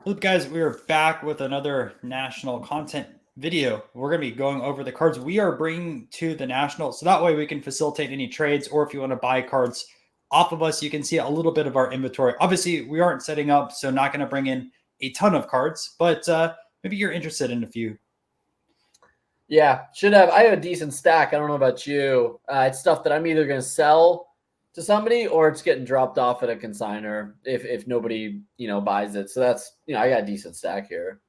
What's up, guys? We are back with another national content video. We're going to be going over the cards we are bringing to the national, so that way we can facilitate any trades, or if you want to buy cards off of us, you can see a little bit of our inventory. Obviously, we aren't setting up, so not going to bring in a ton of cards, but maybe you're interested in a few. Yeah, should have. I have a decent stack. I don't know about you. It's stuff that I'm either going to sell to somebody or it's getting dropped off at a consigner if nobody buys it. So that's I got a decent stack here.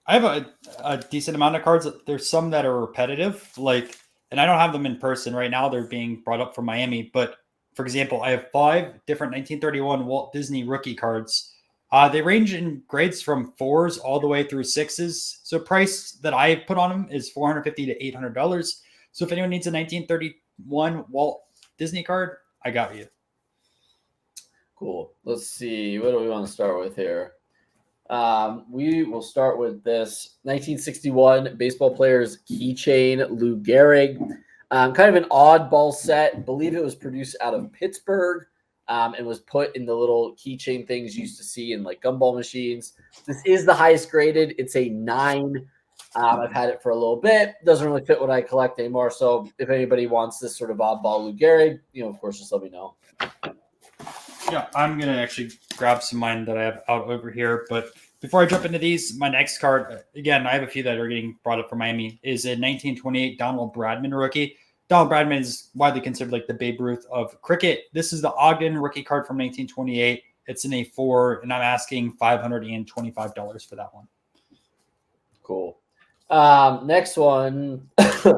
I have a decent amount of cards. There's some that are repetitive, and I don't have them in person right now. They're being brought up from Miami. But for example, I have 5 different 1931 Walt Disney rookie cards. They range in grades from 4s all the way through 6s. So price that I put on them is $450 to $800. So if anyone needs a 1931 Walt Disney card, I got you. Cool. Let's see. What do we want to start with here? We will start with this 1961 baseball player's keychain, Lou Gehrig. Kind of an oddball set. I believe it was produced out of Pittsburgh and was put in the little keychain things you used to see in like gumball machines. This is the highest graded. It's a 9. I've had it for a little bit. Doesn't really fit what I collect anymore. So if anybody wants this sort of oddball Lou Gehrig, of course, just let me know. Yeah, I'm going to actually grab some mine that I have out over here. But before I jump into these, my next card, again, I have a few that are getting brought up from Miami, is a 1928 Donald Bradman rookie. Donald Bradman is widely considered like the Babe Ruth of cricket. This is the Ogden rookie card from 1928. It's in a 4, and I'm asking $525 for that one. Cool. Next one, a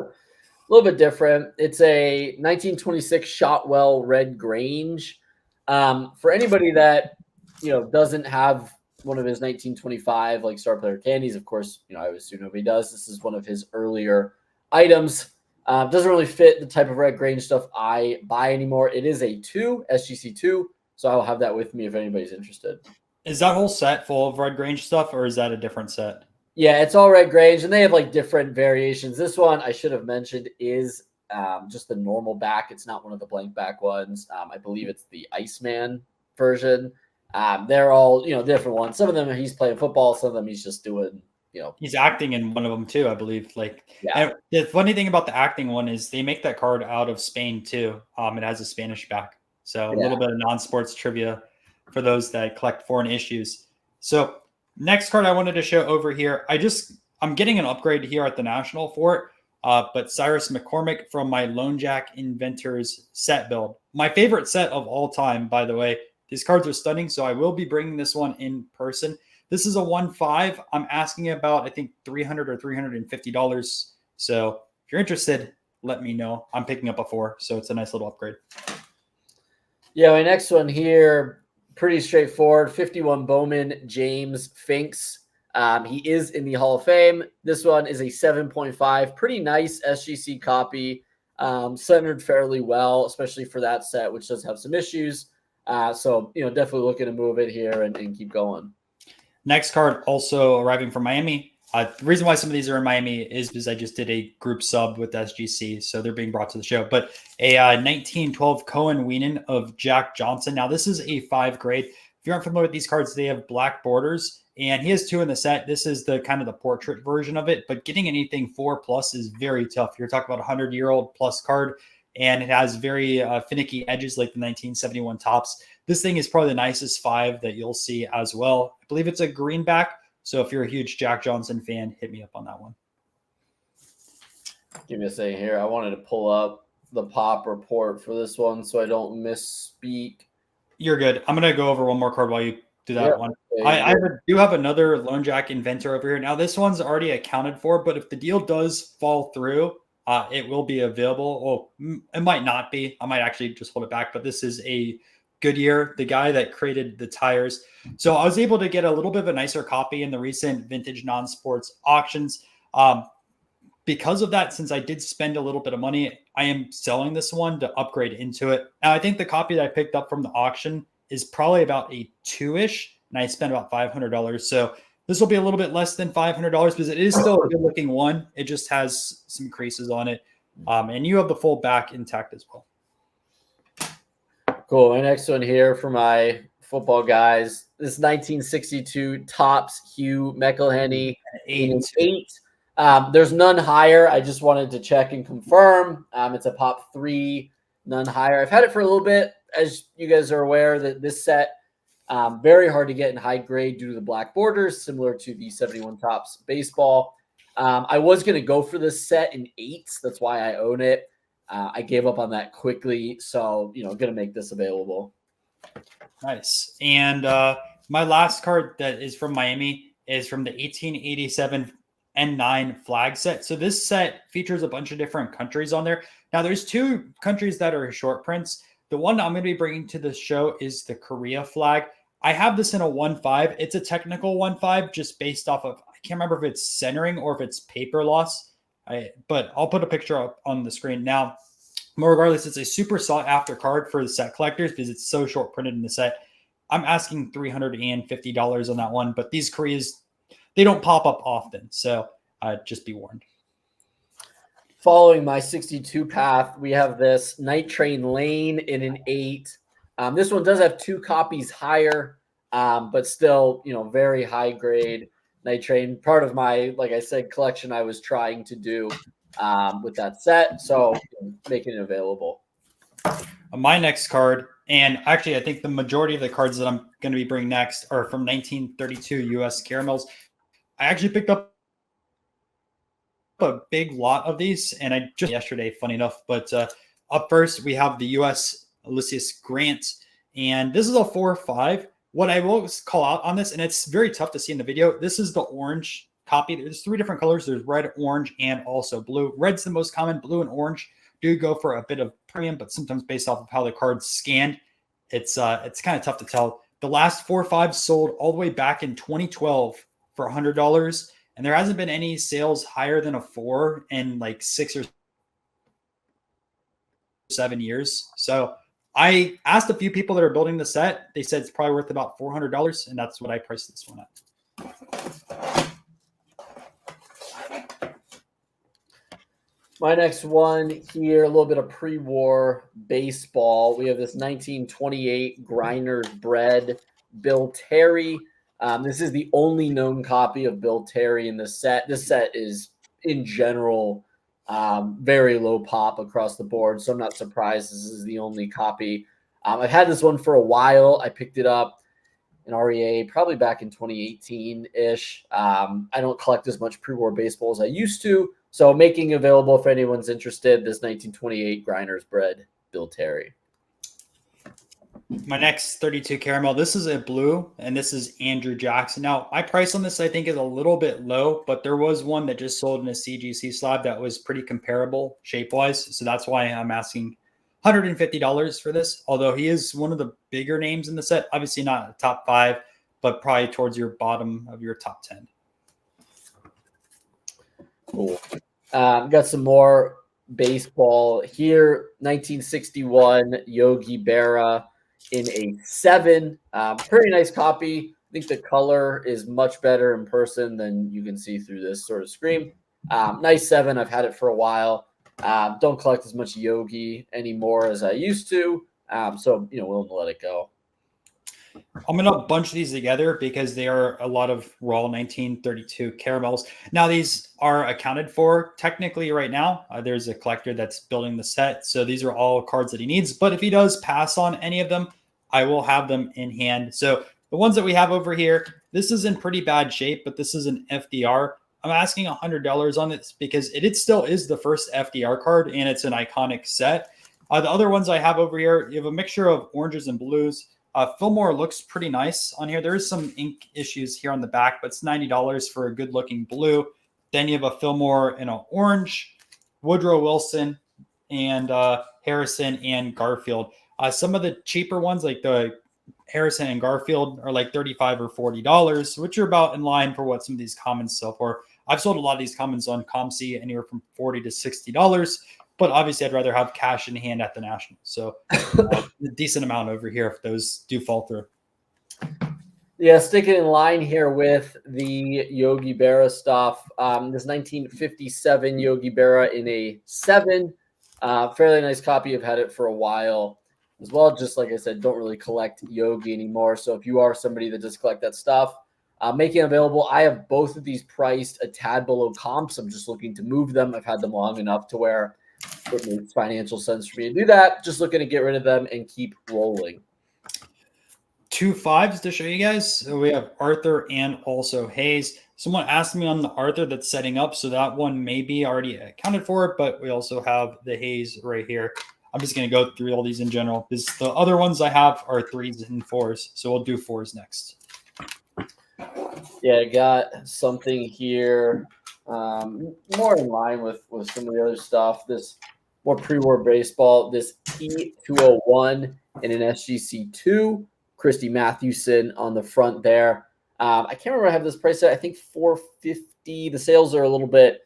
little bit different. It's a 1926 Shotwell Red Grange. For anybody that doesn't have one of his 1925 like star player candies, of course, I would assume nobody does. This is one of his earlier items. Doesn't really fit the type of Red Grange stuff I buy anymore. It is a 2, SGC 2, so I'll have that with me if anybody's interested. Is that whole set full of Red Grange stuff, or is that a different set? Yeah, it's all Red Grange, and they have like different variations. This one I should have mentioned is just the normal back. It's not one of the blank back ones. I believe it's the Iceman version. They're all different ones. Some of them he's playing football. Some of them he's just doing. He's acting in one of them too, I believe. And the funny thing about the acting one is they make that card out of Spain too. It has a Spanish back, so a little bit of non-sports trivia for those that collect foreign issues. So next card I wanted to show over here. I'm getting an upgrade here at the National for it. But Cyrus McCormick from my Lone Jack Inventors set build. My favorite set of all time, by the way. These cards are stunning, so I will be bringing this one in person. This is a 1.5. I'm asking about, I think, $300 or $350. So if you're interested, let me know. I'm picking up a 4, so it's a nice little upgrade. Yeah, my next one here, pretty straightforward. 51 Bowman James Finks. He is in the Hall of Fame. This one is a 7.5. Pretty nice SGC copy. Centered fairly well, especially for that set, which does have some issues. So definitely looking to move it here and keep going. Next card also arriving from Miami. The reason why some of these are in Miami is because I just did a group sub with SGC, so they're being brought to the show. But a 1912 Cohen Weenan of Jack Johnson. Now, this is a 5 grade. If you aren't familiar with these cards, they have black borders, and he has 2 in the set. This is the kind of the portrait version of it, but getting anything 4+ is very tough. You're talking about a 100-year-old plus card, and it has very finicky edges like the 1971 tops. This thing is probably the nicest 5 that you'll see as well. I believe it's a greenback. So if you're a huge Jack Johnson fan, hit me up on that one. Give me a second here. I wanted to pull up the pop report for this one so I don't misspeak. You're good. I'm going to go over one more card while you do that one. I do have another Lone Jack Inventor over here. Now, this one's already accounted for, but if the deal does fall through, it will be available. Oh, it might not be. I might actually just hold it back, but this is a Goodyear, the guy that created the tires. So I was able to get a little bit of a nicer copy in the recent vintage non-sports auctions. Because of that, since I did spend a little bit of money, I am selling this one to upgrade into it. Now, I think the copy that I picked up from the auction is probably about a 2-ish, and I spent about $500. So this will be a little bit less than $500 because it is still a good-looking one. It just has some creases on it. And you have the full back intact as well. Cool. My next one here for my football guys, this 1962 Topps Hugh McElhenney in an 8. There's none higher. I just wanted to check and confirm. It's a Pop 3, none higher. I've had it for a little bit. As you guys are aware, that this set very hard to get in high grade due to the black borders, similar to the 71 Topps baseball. I was going to go for this set in 8s. That's why I own it. I gave up on that quickly, so going to make this available. Nice. And my last card that is from Miami is from the 1887 N9 flag set. So this set features a bunch of different countries on there. Now there's 2 countries that are short prints. The one I'm going to be bringing to the show is the Korea flag. I have this in a 1.5. It's a technical 1.5 just based off of, I can't remember if it's centering or if it's paper loss. But I'll put a picture up on the screen now. Regardless, it's a super sought after card for the set collectors because it's so short printed in the set. I'm asking $350 on that one, but these Koreas, they don't pop up often. So just be warned. Following my 62 path, we have this Night Train Lane in an 8. This one does have 2 copies higher, but still, very high grade Night Train. Part of my, like I said, collection I was trying to do with that set, so making it available. My next card, and actually I think the majority of the cards that I'm going to be bringing next are from 1932 U.S. caramels. I actually picked up a big lot of these, and I just yesterday, funny enough. But up first, we have the U.S. Ulysses Grant, and this is a 4.5. What I will call out on this, and it's very tough to see in the video, this is the orange copy. There's 3 different colors. There's red, orange, and also blue. Red's the most common. Blue and orange do go for a bit of premium, but sometimes based off of how the card's scanned, it's kind of tough to tell. The last 4.5 sold all the way back in 2012 for $100. And there hasn't been any sales higher than a 4 in like 6 or 7 years. So I asked a few people that are building the set. They said it's probably worth about $400, and that's what I priced this one at. My next one here, a little bit of pre-war baseball. We have this 1928 Grinders Bread Bill Terry. This is the only known copy of Bill Terry in the set. This set is, in general, very low pop across the board, so I'm not surprised this is the only copy. I've had this one for a while. I picked it up in REA probably back in 2018-ish. I don't collect as much pre-war baseball as I used to, so making available if anyone's interested, this 1928 Grinders Bread Bill Terry. My next 32 caramel, this is a blue, and this is Andrew Jackson. Now, my price on this, I think, is a little bit low, but there was one that just sold in a CGC slab that was pretty comparable shape-wise, so that's why I'm asking $150 for this, although he is one of the bigger names in the set. Obviously not a top 5, but probably towards your bottom of your top 10. Cool. Got some more baseball here. 1961 Yogi Berra in a 7. Pretty nice copy. I think the color is much better in person than you can see through this sort of screen. Nice 7. I've had it for a while. Don't collect as much Yogi anymore as I used to. So, willing to let it go. I'm going to bunch these together because they are a lot of raw 1932 caramels. Now, these are accounted for technically right now. There's a collector that's building the set. So these are all cards that he needs. But if he does pass on any of them, I will have them in hand. So the ones that we have over here, this is in pretty bad shape, but this is an FDR. I'm asking $100 on this because it still is the first FDR card, and it's an iconic set. The other ones I have over here, you have a mixture of oranges and blues. Fillmore looks pretty nice on here. There is some ink issues here on the back, but it's $90 for a good-looking blue. Then you have a Fillmore in an orange, Woodrow Wilson, and Harrison and Garfield. Some of the cheaper ones, like the Harrison and Garfield, are like $35 or $40, which are about in line for what some of these commons sell for. I've sold a lot of these commons on ComC anywhere from $40 to $60. But obviously, I'd rather have cash in hand at the National. So a decent amount over here if those do fall through. Yeah, sticking in line here with the Yogi Berra stuff. This 1957 Yogi Berra in a 7. Fairly nice copy. I've had it for a while. as well. Just like I said, don't really collect Yogi anymore. So if you are somebody that does collect that stuff, making available. I have both of these priced a tad below comps. I'm just looking to move them. I've had them long enough to where it makes financial sense for me to do that. Just looking to get rid of them and keep rolling. 2 5s to show you guys. So we have Arthur and also Hayes. Someone asked me on the Arthur that's setting up, so that one may be already accounted for, but we also have the Hayes right here. I'm just going to go through all these in general. The other ones I have are 3s and 4s, so we'll do 4s next. Yeah, I got something here more in line with some of the other stuff. This more pre-war baseball, this T201 in an SGC2, Christy Mathewson on the front there. I can't remember I have this price at, I think $450. The sales are a little bit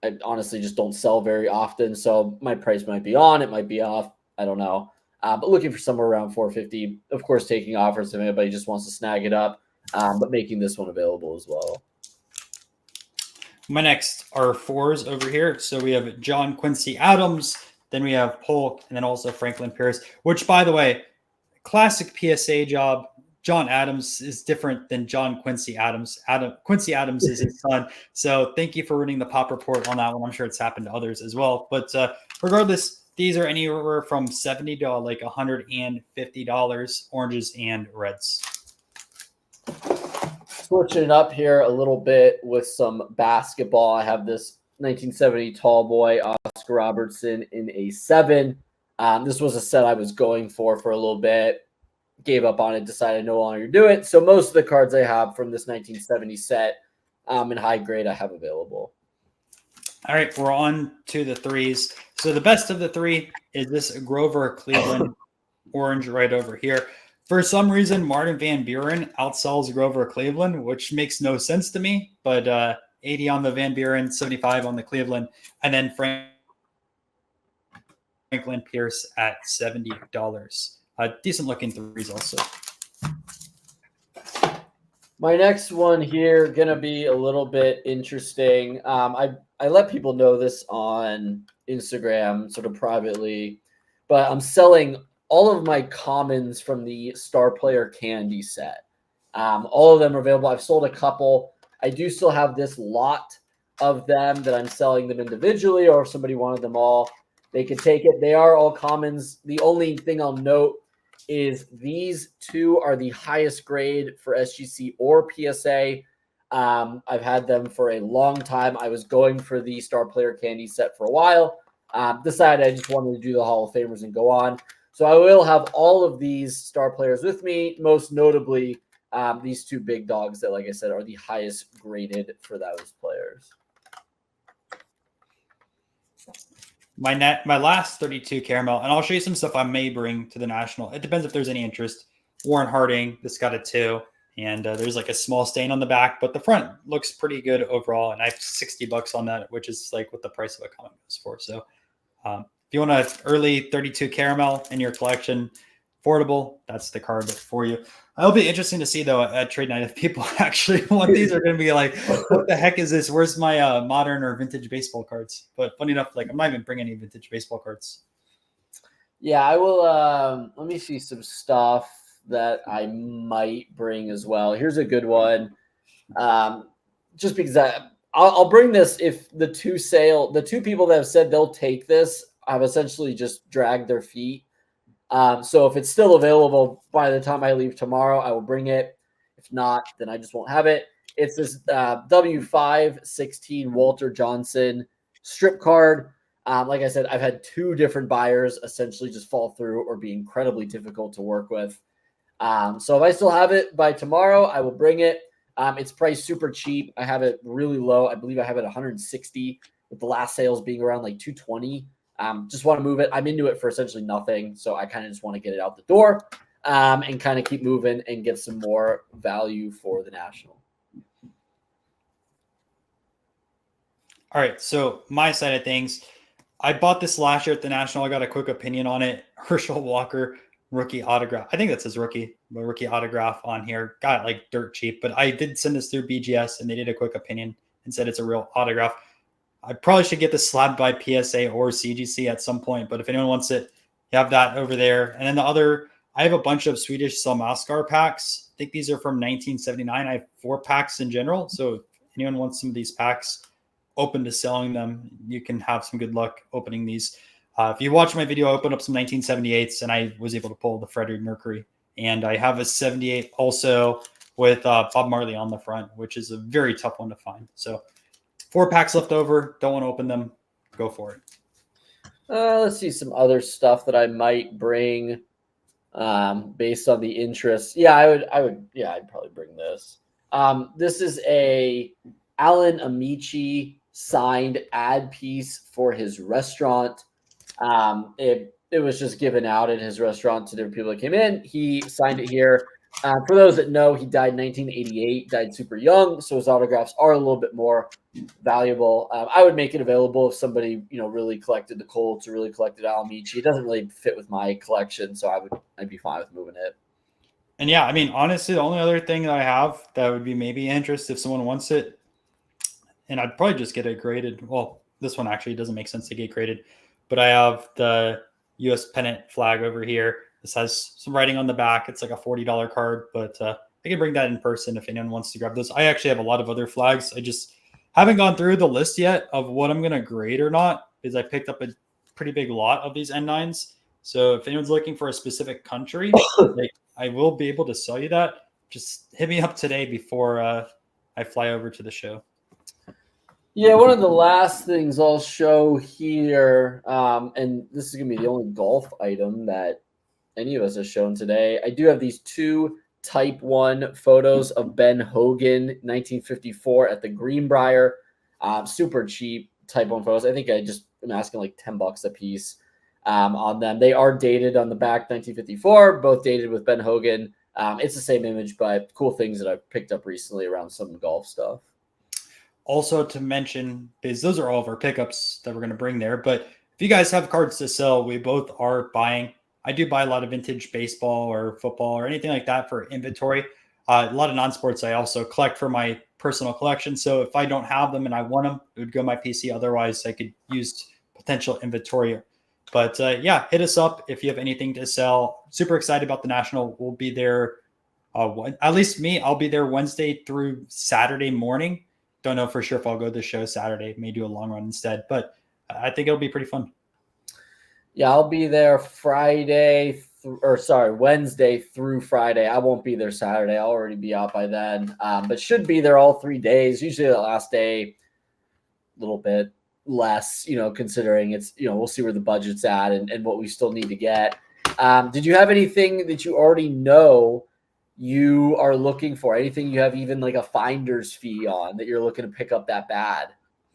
I honestly just don't sell very often, so my price might be on, it might be off, I don't know. But looking for somewhere around $450. Of course, taking offers if anybody just wants to snag it up, but making this one available as well. My next are 4s over here. So we have John Quincy Adams, then we have Polk, and then also Franklin Pierce, which, by the way, classic PSA job. John Adams is different than John Quincy Adams. Quincy Adams is his son. So thank you for reading the pop report on that one. I'm sure it's happened to others as well. But regardless, these are anywhere from $70 to like $150, oranges and reds. Switching it up here a little bit with some basketball. I have this 1970 tall boy, Oscar Robertson, in a 7. This was a set I was going for a little bit. Gave up on it, decided no longer to do it. So most of the cards I have from this 1970 set in high grade I have available. All right, we're on to the 3s. So the best of the 3 is this Grover Cleveland orange right over here. For some reason, Martin Van Buren outsells Grover Cleveland, which makes no sense to me. But 80 on the Van Buren, 75 on the Cleveland, and then Franklin Pierce at $70. Decent looking 3s also. My next one here gonna be a little bit interesting. I let people know this on Instagram, sort of privately, but I'm selling all of my commons from the Star Player Candy set. All of them are available. I've sold a couple. I do still have this lot of them that I'm selling them individually, or if somebody wanted them all, they could take it. They are all commons. The only thing I'll note is these 2 are the highest grade for SGC or PSA. I've had them for a long time. I was going for the Star Player Candy set for a while. Decided I just wanted to do the Hall of Famers and go on. So I will have all of these star players with me, most notably these 2 big dogs that, like I said, are the highest graded for those players. My last 32 caramel, and I'll show you some stuff I may bring to the National. It depends if there's any interest. Warren Harding, this got a 2, and there's like a small stain on the back, but the front looks pretty good overall, and I have $60 on that, which is like what the price of a comic goes for. So if you want an early 32 caramel in your collection, affordable, that's the card for you. It'll be interesting to see, though, at trade night if people actually want these are going to be like, what the heck is this? Where's my modern or vintage baseball cards? But funny enough, like I'm not even bringing any vintage baseball cards. Yeah, I will. Let me see some stuff that I might bring as well. Here's a good one. Just because I'll bring this if the 2 people that have said they'll take this have essentially just dragged their feet. So if it's still available by the time I leave tomorrow, I will bring it. If not, then I just won't have it. It's this W516 Walter Johnson strip card. Like I said, I've had 2 different buyers essentially just fall through or be incredibly difficult to work with. So if I still have it by tomorrow, I will bring it. It's priced super cheap. I have it really low. I believe I have it 160 with the last sales being around like 220. Just want to move it. I'm into it for essentially nothing. So I kind of just want to get it out the door and kind of keep moving and get some more value for the National. All right. So my side of things, I bought this last year at the National. I got a quick opinion on it. Herschel Walker, rookie autograph. I think that says rookie autograph on here. Got it like dirt cheap, but I did send this through BGS and they did a quick opinion and said it's a real autograph. I probably should get this slabbed by PSA or CGC at some point, but if anyone wants it, You have that over there. And then the other, I have a bunch of Swedish Salmaskar packs. I think these are from 1979. I have 4 packs in general. So if anyone wants some of these packs, open to selling them, you can have some good luck opening these. If you watch my video, I opened up some 1978s and I was able to pull the Freddie Mercury. And I have a 78 also with Bob Marley on the front, which is a very tough one to find. So 4 packs left over. Don't want to open them. Go for it. Let's see some other stuff that I might bring based on the interest. Yeah, I'd probably bring this. This is a Alan Amici signed ad piece for his restaurant. It was just given out at his restaurant to different people that came in. He signed it here. For those that know, he died in 1988, died super young, so his autographs are a little bit more valuable. I would make it available if somebody really collected the Colts or really collected Alamici. It doesn't really fit with my collection, so I'd be fine with moving it. And yeah, I mean, honestly, the only other thing that I have that would be maybe interest if someone wants it, and I'd probably just get it graded. Well, this one actually doesn't make sense to get graded, but I have the U.S. pennant flag over here. This has some writing on the back. It's like a $40 card, but I can bring that in person if anyone wants to grab those. I actually have a lot of other flags. I just haven't gone through the list yet of what I'm going to grade or not, because I picked up a pretty big lot of these N9s. So if anyone's looking for a specific country, I will be able to sell you that. Just hit me up today before I fly over to the show. Yeah, one of the last things I'll show here, and this is going to be the only golf item that any of us has shown today. I do have these 2 Type 1 photos of Ben Hogan, 1954 at the Greenbrier. Super cheap Type 1 photos. I think I just am asking like $10 a piece on them. They are dated on the back, 1954, both dated with Ben Hogan. It's the same image, but cool things that I've picked up recently around some golf stuff. Also to mention, because those are all of our pickups that we're going to bring there, but if you guys have cards to sell, we both are buying. I do buy a lot of vintage baseball or football or anything like that for inventory. A lot of non-sports I also collect for my personal collection. So if I don't have them and I want them, it would go my PC. Otherwise, I could use potential inventory. But yeah, hit us up if you have anything to sell. Super excited about the National. We'll be there. At least me, I'll be there Wednesday through Saturday morning. Don't know for sure if I'll go to the show Saturday. May do a long run instead, but I think it'll be pretty fun. Yeah, I'll be there Wednesday through Friday. I won't be there Saturday. I'll already be out by then, but should be there all 3 days. Usually the last day, a little bit less, considering it's, we'll see where the budget's at and what we still need to get. Did you have anything that you already know you are looking for? Anything you have even like a finder's fee on that you're looking to pick up that bad?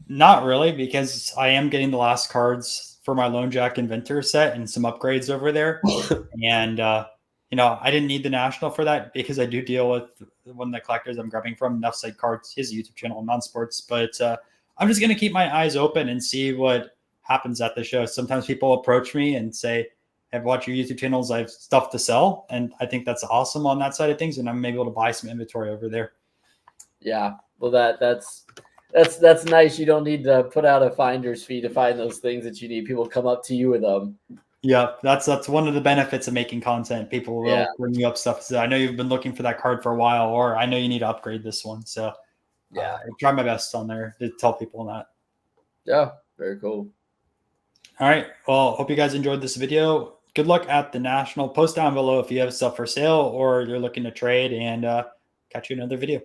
Not really, because I am getting the last cards for my Lone Jack Inventor set and some upgrades over there. And, I didn't need the National for that because I do deal with one of the collectors I'm grabbing from, Enough Side Cards, his YouTube channel, Non-Sports. But I'm just going to keep my eyes open and see what happens at the show. Sometimes people approach me and say, I've watched your YouTube channels. I have stuff to sell. And I think that's awesome on that side of things. And I'm able to buy some inventory over there. Yeah. Well, that's nice. You don't need to put out a finder's fee to find those things that you need. People come up to you with them. Yeah, that's one of the benefits of making content. People will bring you up stuff. So I know you've been looking for that card for a while, or I know you need to upgrade this one. So I try my best on there to tell people that. Yeah, very cool. All right. Well, hope you guys enjoyed this video. Good luck at the National. Post down below if you have stuff for sale or you're looking to trade, and catch you in another video.